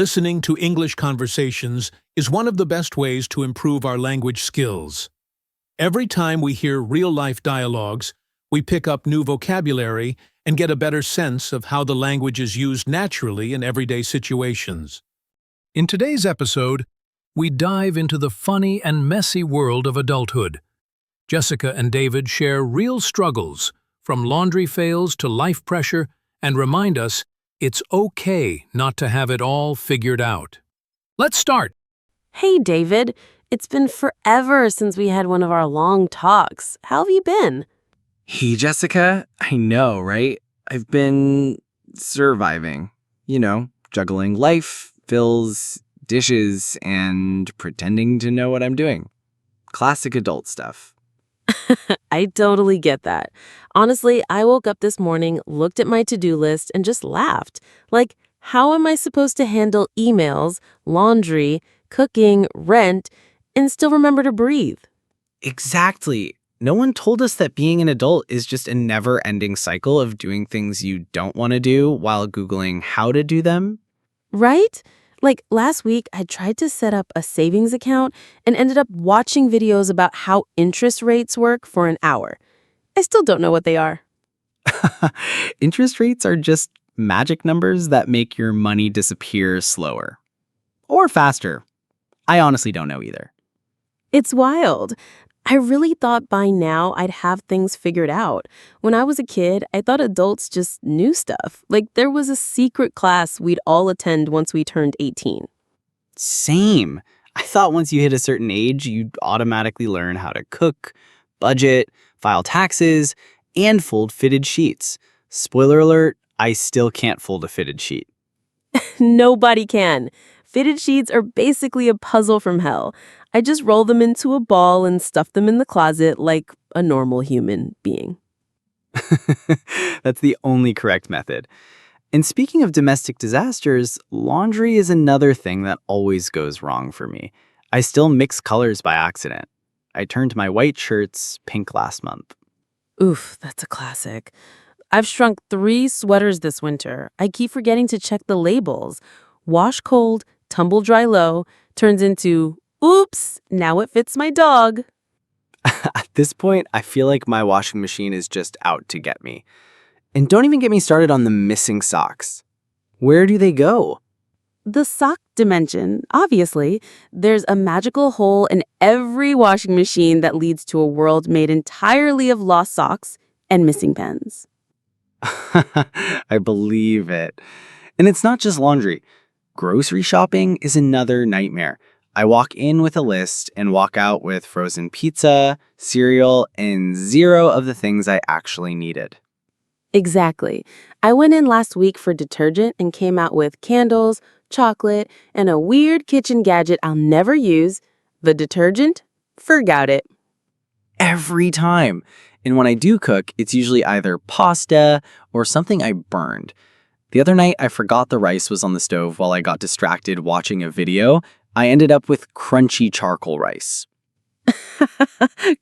Listening to English conversations is one of the best ways to improve our language skills. Every time we hear real-life dialogues, we pick up new vocabulary and get a better sense of how the language is used naturally in everyday situations. In today's episode, we dive into the funny and messy world of adulthood. Jessica and David share real struggles, from laundry fails to life pressure, and remind us it's okay not to have it all figured out. Let's start. Hey, David. It's been forever since we had one of our long talks. How have you been? Hey, Jessica. I know, right? I've been surviving. Juggling life, fills, dishes, and pretending to know what I'm doing. Classic adult stuff. I totally get that. Honestly, I woke up this morning, looked at my to-do list, and just laughed. Like, how am I supposed to handle emails, laundry, cooking, rent, and still remember to breathe? Exactly. No one told us that being an adult is just a never-ending cycle of doing things you don't want to do while Googling how to do them. Right? Like last week, I tried to set up a savings account and ended up watching videos about how interest rates work for an hour. I still don't know what they are. Interest rates are just magic numbers that make your money disappear slower. Or faster. I honestly don't know either. It's wild. I really thought by now I'd have things figured out. When I was a kid, I thought adults just knew stuff. Like there was a secret class we'd all attend once we turned 18. Same. I thought once you hit a certain age, you'd automatically learn how to cook, budget, file taxes, and fold fitted sheets. Spoiler alert, I still can't fold a fitted sheet. Nobody can. Fitted sheets are basically a puzzle from hell. I just roll them into a ball and stuff them in the closet like a normal human being. That's the only correct method. And speaking of domestic disasters, laundry is another thing that always goes wrong for me. I still mix colors by accident. I turned my white shirts pink last month. Oof, that's a classic. I've shrunk 3 sweaters this winter. I keep forgetting to check the labels. Wash cold, tumble dry low, turns into, oops, now it fits my dog. At this point, I feel like my washing machine is just out to get me. And don't even get me started on the missing socks. Where do they go? The sock dimension, obviously. There's a magical hole in every washing machine that leads to a world made entirely of lost socks and missing pens. I believe it. And it's not just laundry. Grocery shopping is another nightmare. I walk in with a list and walk out with frozen pizza, cereal, and 0 of the things I actually needed. Exactly. I went in last week for detergent and came out with candles, chocolate, and a weird kitchen gadget I'll never use. The detergent? Forgot it. Every time. And when I do cook, it's usually either pasta or something I burned. The other night, I forgot the rice was on the stove while I got distracted watching a video. I ended up with crunchy charcoal rice.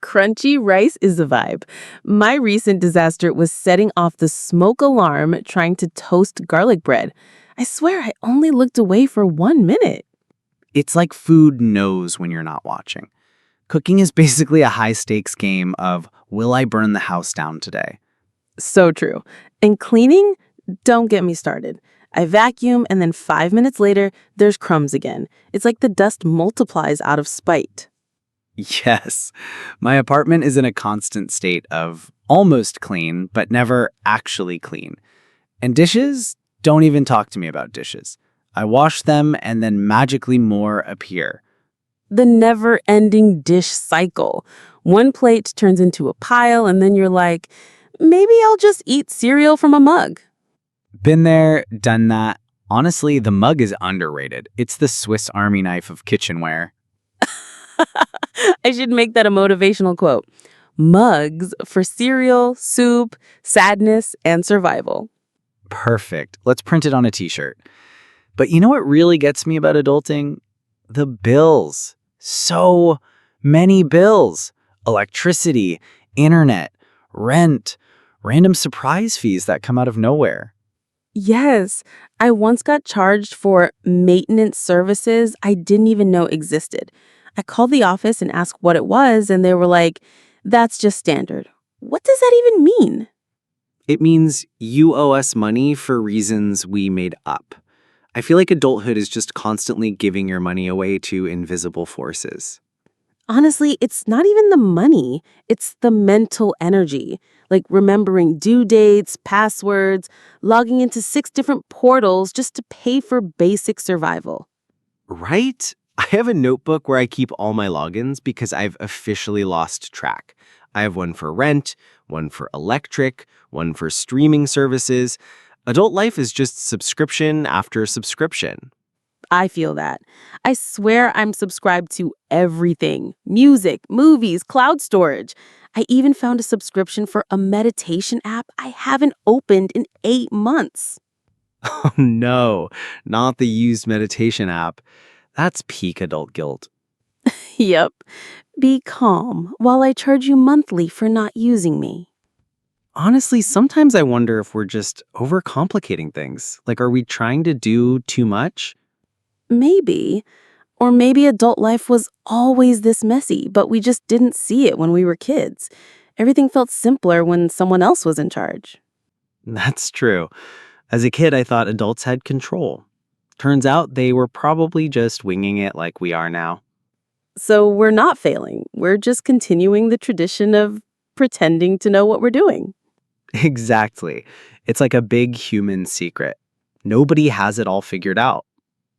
Crunchy rice is a vibe. My recent disaster was setting off the smoke alarm trying to toast garlic bread. I swear I only looked away for 1 minute. It's like food knows when you're not watching. Cooking is basically a high-stakes game of, will I burn the house down today? So true. And cleaning? Don't get me started. I vacuum and then 5 minutes later, there's crumbs again. It's like the dust multiplies out of spite. Yes. My apartment is in a constant state of almost clean, but never actually clean. And dishes? Don't even talk to me about dishes. I wash them and then magically more appear. The never-ending dish cycle. One plate turns into a pile and then you're like, maybe I'll just eat cereal from a mug. Been there, done that. Honestly, the mug is underrated. It's the Swiss Army knife of kitchenware. I should make that a motivational quote. Mugs for cereal, soup, sadness, and survival. Perfect. Let's print it on a t-shirt. But you know what really gets me about adulting? The bills. So many bills. Electricity, internet, rent, random surprise fees that come out of nowhere. Yes, I once got charged for maintenance services I didn't even know existed. I called the office and asked what it was, and they were like, that's just standard. What does that even mean? It means you owe us money for reasons we made up. I feel like adulthood is just constantly giving your money away to invisible forces. Honestly, it's not even the money, it's the mental energy. Like remembering due dates, passwords, logging into 6 different portals just to pay for basic survival. Right? I have a notebook where I keep all my logins because I've officially lost track. I have one for rent, one for electric, one for streaming services. Adult life is just subscription after subscription. I feel that. I swear I'm subscribed to everything: music, movies, cloud storage. I even found a subscription for a meditation app I haven't opened in 8 months. Oh no, not the used meditation app. That's peak adult guilt. Yep. Be calm while I charge you monthly for not using me. Honestly, sometimes I wonder if we're just overcomplicating things. Like, are we trying to do too much? Maybe. Or maybe adult life was always this messy, but we just didn't see it when we were kids. Everything felt simpler when someone else was in charge. That's true. As a kid, I thought adults had control. Turns out they were probably just winging it like we are now. So we're not failing. We're just continuing the tradition of pretending to know what we're doing. Exactly. It's like a big human secret. Nobody has it all figured out.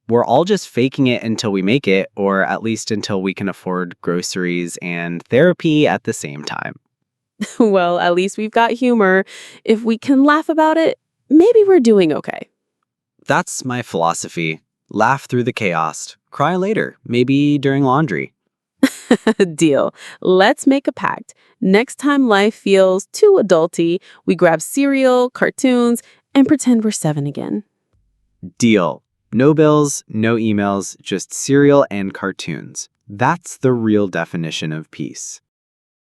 We're all just faking it until we make it, or at least until we can afford groceries and therapy at the same time. Well, at least we've got humor. If we can laugh about it, maybe we're doing okay. That's my philosophy. Laugh through the chaos. Cry later, maybe during laundry. Deal. Let's make a pact. Next time life feels too adulty, we grab cereal, cartoons, and pretend we're 7 again. Deal. No bills, no emails, just cereal and cartoons. That's the real definition of peace.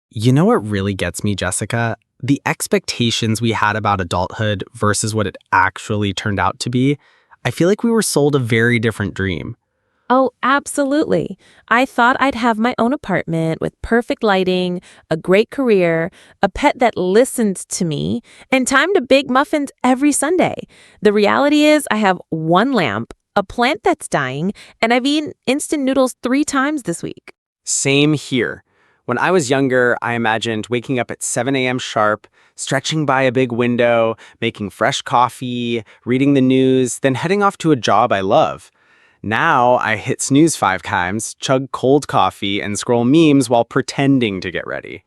You know what really gets me, Jessica? The expectations we had about adulthood versus what it actually turned out to be. I feel like we were sold a very different dream. Oh, absolutely. I thought I'd have my own apartment with perfect lighting, a great career, a pet that listened to me, and time to bake muffins every Sunday. The reality is I have one lamp, a plant that's dying, and I've eaten instant noodles 3 times this week. Same here. When I was younger, I imagined waking up at 7 a.m. sharp, stretching by a big window, making fresh coffee, reading the news, then heading off to a job I love. Now I hit snooze 5 times, chug cold coffee, and scroll memes while pretending to get ready.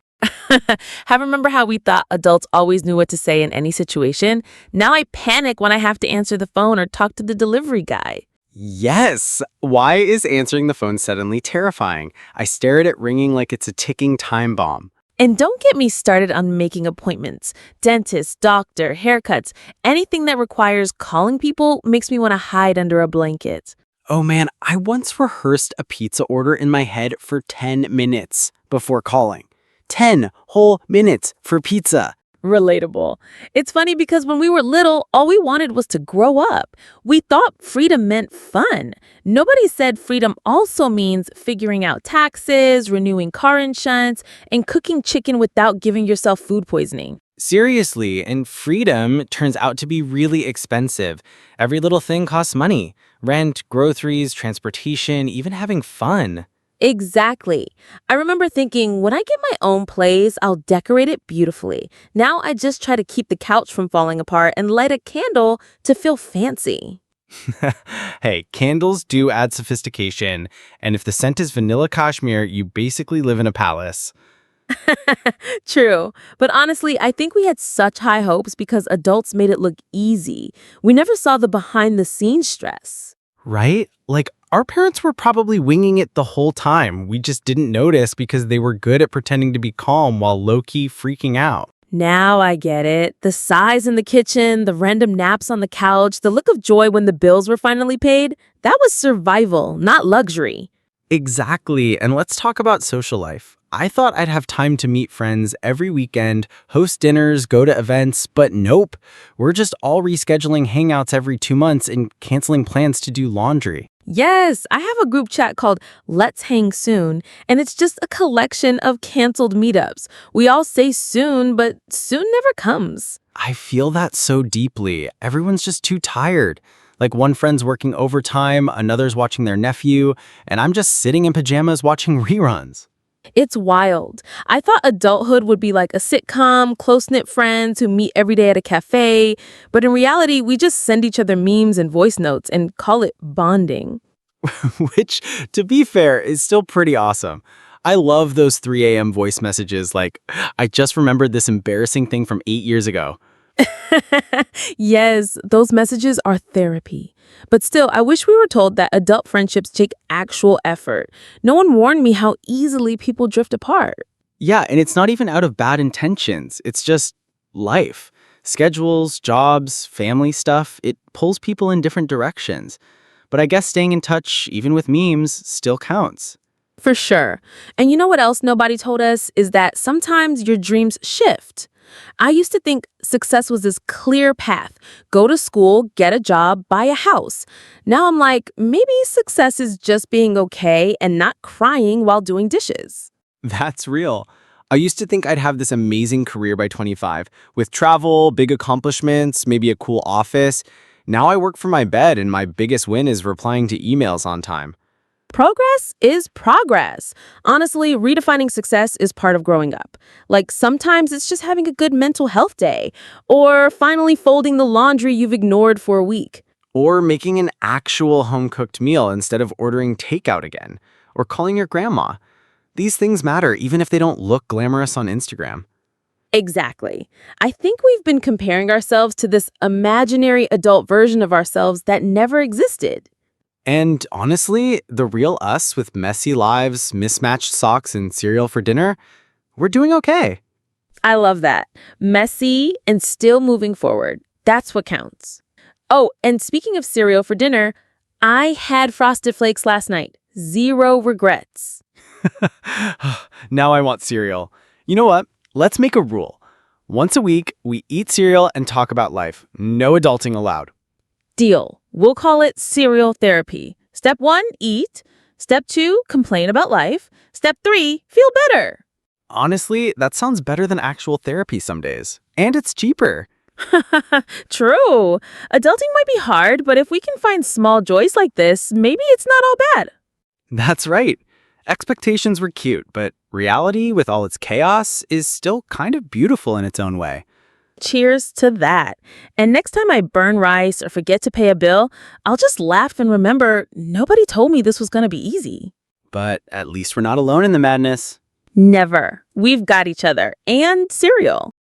Remember how we thought adults always knew what to say in any situation? Now I panic when I have to answer the phone or talk to the delivery guy. Yes! Why is answering the phone suddenly terrifying? I stare at it ringing like it's a ticking time bomb. And don't get me started on making appointments. Dentist, doctor, haircuts, anything that requires calling people makes me want to hide under a blanket. Oh man, I once rehearsed a pizza order in my head for 10 minutes before calling. 10 whole minutes for pizza. Relatable. It's funny because when we were little, all we wanted was to grow up. We thought freedom meant fun. Nobody said freedom also means figuring out taxes, renewing car insurance, and cooking chicken without giving yourself food poisoning. Seriously, and freedom turns out to be really expensive. Every little thing costs money. Rent, groceries, transportation, even having fun. Exactly. I remember thinking, when I get my own place, I'll decorate it beautifully. Now I just try to keep the couch from falling apart and light a candle to feel fancy. Hey, candles do add sophistication, and if the scent is vanilla cashmere, you basically live in a palace. True. But honestly, I think we had such high hopes because adults made it look easy. We never saw the behind the scenes stress. Right? Like, our parents were probably winging it the whole time. We just didn't notice because they were good at pretending to be calm while low-key freaking out. Now I get it. The sighs in the kitchen, the random naps on the couch, the look of joy when the bills were finally paid, that was survival, not luxury. Exactly. And let's talk about social life. I thought I'd have time to meet friends every weekend, host dinners, go to events, but nope. We're just all rescheduling hangouts every 2 months and canceling plans to do laundry. Yes, I have a group chat called Let's Hang Soon, and it's just a collection of canceled meetups. We all say soon, but soon never comes. I feel that so deeply. Everyone's just too tired. Like one friend's working overtime, another's watching their nephew, and I'm just sitting in pajamas watching reruns. It's wild. I thought adulthood would be like a sitcom, close-knit friends who meet every day at a cafe, but in reality, we just send each other memes and voice notes and call it bonding. Which, to be fair, is still pretty awesome. I love those 3 a.m. voice messages like, I just remembered this embarrassing thing from 8 years ago. Yes, those messages are therapy. But still, I wish we were told that adult friendships take actual effort. No one warned me how easily people drift apart. Yeah, and it's not even out of bad intentions. It's just life. Schedules, jobs, family stuff, it pulls people in different directions. But I guess staying in touch, even with memes, still counts. For sure. And you know what else nobody told us is that sometimes your dreams shift. I used to think success was this clear path. Go to school, get a job, buy a house. Now I'm like, maybe success is just being okay and not crying while doing dishes. That's real. I used to think I'd have this amazing career by 25, with travel, big accomplishments, maybe a cool office. Now I work from my bed and my biggest win is replying to emails on time. Progress is progress. Honestly, redefining success is part of growing up. Like sometimes it's just having a good mental health day, or finally folding the laundry you've ignored for a week. Or making an actual home-cooked meal instead of ordering takeout again. Or calling your grandma. These things matter even if they don't look glamorous on Instagram. Exactly. I think we've been comparing ourselves to this imaginary adult version of ourselves that never existed. And honestly, the real us with messy lives, mismatched socks, and cereal for dinner, we're doing okay. I love that. Messy and still moving forward. That's what counts. Oh, and speaking of cereal for dinner, I had Frosted Flakes last night. Zero regrets. Now I want cereal. You know what? Let's make a rule. Once a week, we eat cereal and talk about life. No adulting allowed. Deal. We'll call it cereal therapy. Step 1, eat. Step 2, complain about life. Step 3, feel better. Honestly, that sounds better than actual therapy some days. And it's cheaper. True. Adulting might be hard, but if we can find small joys like this, maybe it's not all bad. That's right. Expectations were cute, but reality, with all its chaos, is still kind of beautiful in its own way. Cheers to that. And next time I burn rice or forget to pay a bill, I'll just laugh and remember nobody told me this was going to be easy. But at least we're not alone in the madness. Never. We've got each other and cereal.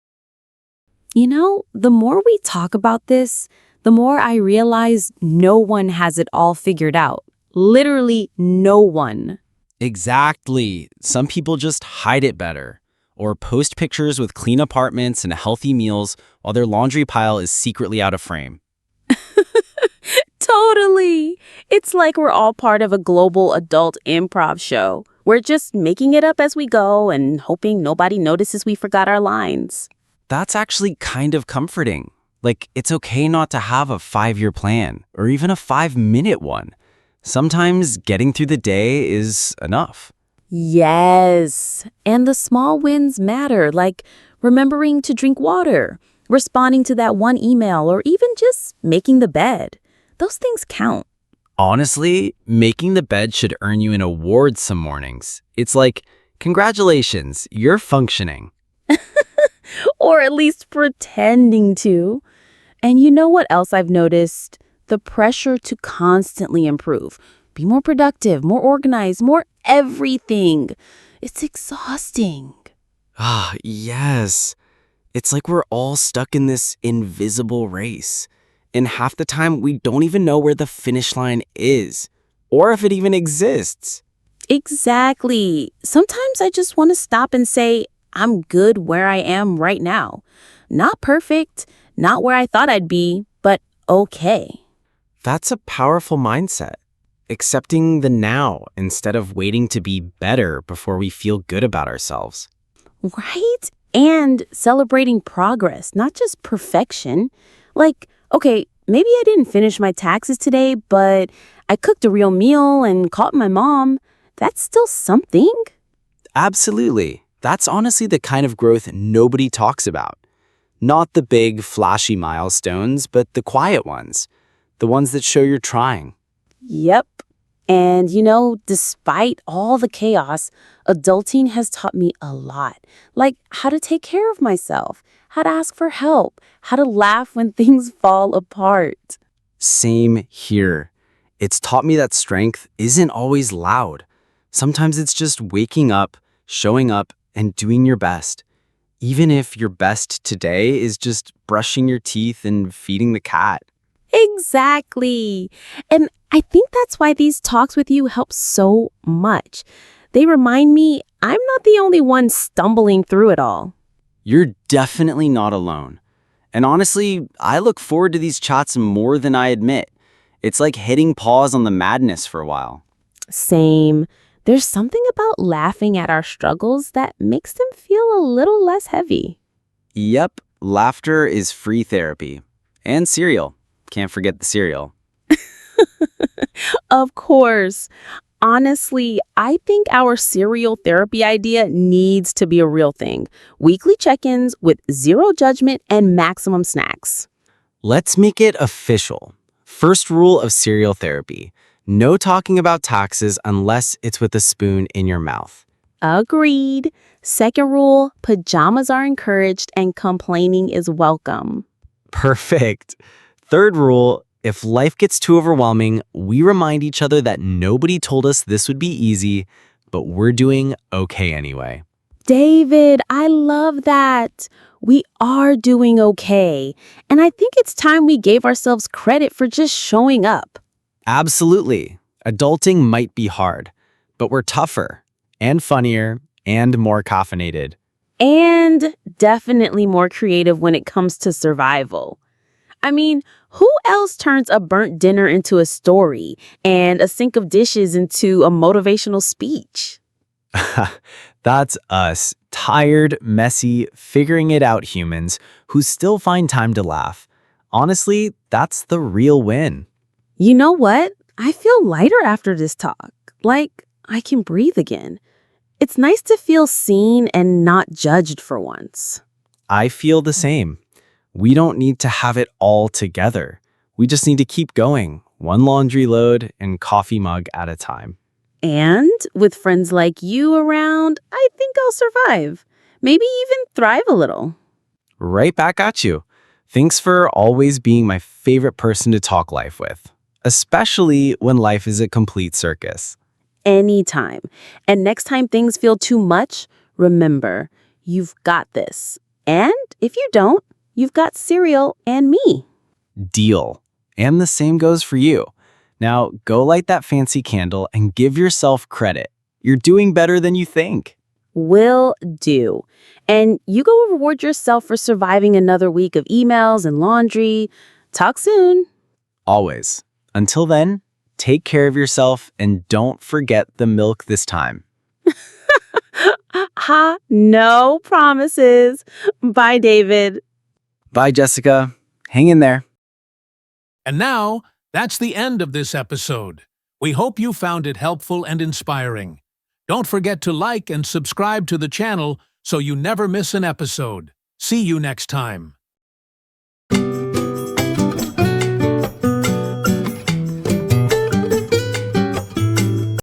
You know, the more we talk about this, the more I realize no one has it all figured out. Literally no one. Exactly. Some people just hide it better. Or post pictures with clean apartments and healthy meals while their laundry pile is secretly out of frame. Totally. It's like we're all part of a global adult improv show. We're just making it up as we go and hoping nobody notices we forgot our lines. That's actually kind of comforting. Like, it's okay not to have a 5-year plan or even a 5-minute one. Sometimes getting through the day is enough. Yes. And the small wins matter, like remembering to drink water, responding to that one email, or even just making the bed. Those things count. Honestly, making the bed should earn you an award some mornings. It's like, congratulations, you're functioning. Or at least pretending to. And you know what else I've noticed? The pressure to constantly improve. Be more productive, more organized, more everything. It's exhausting. Ah, yes. It's like we're all stuck in this invisible race. And half the time, we don't even know where the finish line is, or if it even exists. Exactly. Sometimes I just want to stop and say, I'm good where I am right now. Not perfect, not where I thought I'd be, but okay. That's a powerful mindset. accepting the now instead of waiting to be better before we feel good about ourselves. Right? And celebrating progress, not just perfection. Like, okay, maybe I didn't finish my taxes today, but I cooked a real meal and caught my mom. That's still something. Absolutely. That's honestly the kind of growth nobody talks about. Not the big, flashy milestones, but the quiet ones. The ones that show you're trying. Yep. And, despite all the chaos, adulting has taught me a lot. Like how to take care of myself, how to ask for help, how to laugh when things fall apart. Same here. It's taught me that strength isn't always loud. Sometimes it's just waking up, showing up, and doing your best. Even if your best today is just brushing your teeth and feeding the cat. Exactly. And I think that's why these talks with you help so much. They remind me I'm not the only one stumbling through it all. You're definitely not alone. And honestly, I look forward to these chats more than I admit. It's like hitting pause on the madness for a while. Same. There's something about laughing at our struggles that makes them feel a little less heavy. Yep, laughter is free therapy. And cereal. Can't forget the cereal. Of course. Honestly, I think our serial therapy idea needs to be a real thing. Weekly check-ins with zero judgment and maximum snacks. Let's make it official. First rule of cereal therapy. No talking about taxes unless it's with a spoon in your mouth. Agreed. Second rule, pajamas are encouraged and complaining is welcome. Perfect. Third rule, if life gets too overwhelming, we remind each other that nobody told us this would be easy, but we're doing okay anyway. David, I love that. We are doing okay. And I think it's time we gave ourselves credit for just showing up. Absolutely. Adulting might be hard, but we're tougher and funnier and more caffeinated. And definitely more creative when it comes to survival. I mean, who else turns a burnt dinner into a story and a sink of dishes into a motivational speech? That's us, tired, messy, figuring it out humans who still find time to laugh. Honestly, that's the real win. You know what? I feel lighter after this talk. Like I can breathe again. It's nice to feel seen and not judged for once. I feel the same. We don't need to have it all together. We just need to keep going, one laundry load and coffee mug at a time. And with friends like you around, I think I'll survive. Maybe even thrive a little. Right back at you. Thanks for always being my favorite person to talk life with, especially when life is a complete circus. Anytime. And next time things feel too much, remember, you've got this. And if you don't, you've got cereal and me. Deal. And the same goes for you. Now, go light that fancy candle and give yourself credit. You're doing better than you think. Will do. And you go reward yourself for surviving another week of emails and laundry. Talk soon. Always. Until then, take care of yourself and don't forget the milk this time. No promises. Bye, David. Bye, Jessica. Hang in there. And now, that's the end of this episode. We hope you found it helpful and inspiring. Don't forget to like and subscribe to the channel so you never miss an episode. See you next time.